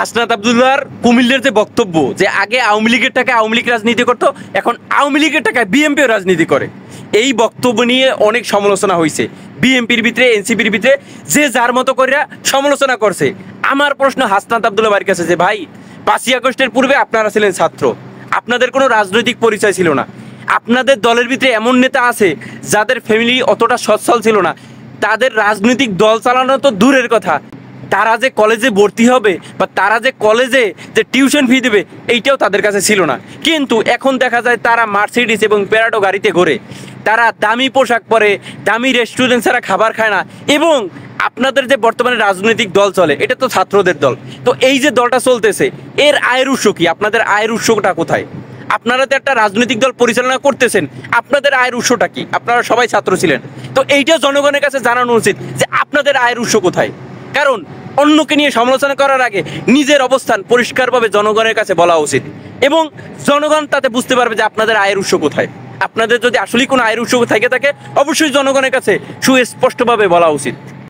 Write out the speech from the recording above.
হাসনাত আব্দুল্লাহর কুমিল্লার যে বক্তব্য যে আগে আওয়ামী লীগের টাকায় আওয়ামী লীগ রাজনীতি করতো, এখন আওয়ামী লীগের টাকায় বিএনপিও রাজনীতি করে, এই বক্তব্য নিয়ে অনেক সমালোচনা হয়েছে বিএনপির ভিতরে, এনসিপির ভিতরে, যে যার মতো করে সমালোচনা করছে। আমার প্রশ্ন হাসনাত আব্দুল্লাহ ভাইয়ের কাছে যে ভাই, 5ই আগস্টের পূর্বে আপনারা ছিলেন ছাত্র, আপনাদের কোনো রাজনৈতিক পরিচয় ছিল না, আপনাদের দলের ভিতরে এমন নেতা আছে যাদের ফ্যামিলি অতটা সচ্ছল ছিল না, তাদের রাজনৈতিক দল চালানো তো দূরের কথা, তারা যে কলেজে ভর্তি হবে বা তারা যে কলেজে যে টিউশন ফি দেবে এইটাও তাদের কাছে ছিল না। কিন্তু এখন দেখা যায় তারা মার্সিডিস এবং প্যারাডো গাড়িতে ঘোরে, তারা দামি পোশাক পরে, দামি রেস্টুরেন্ট ছাড়া খাবার খায় না। এবং আপনাদের যে বর্তমানে রাজনৈতিক দল চলে এটা তো ছাত্রদের দল, তো এই যে দলটা চলতেছে এর আয়ের উৎস কি? আপনাদের আয়ের উৎসটা কোথায়? আপনারা তো একটা রাজনৈতিক দল পরিচালনা করতেছেন, আপনাদের আয়ের উৎসটা কি? আপনারা সবাই ছাত্র ছিলেন, তো এইটা জনগণের কাছে জানানো উচিত যে আপনাদের আয়ের উৎস কোথায়। কারণ অন্যকে নিয়ে সমালোচনা করার আগে নিজের অবস্থান পরিষ্কারভাবে জনগণের কাছে বলা উচিত, এবং জনগণ তাতে বুঝতে পারবে যে আপনাদের আয়ের উৎস কোথায়। আপনাদের যদি আসলেই কোনো আয়ের উৎস থেকে থাকে অবশ্যই জনগণের কাছে সুস্পষ্টভাবে বলা উচিত।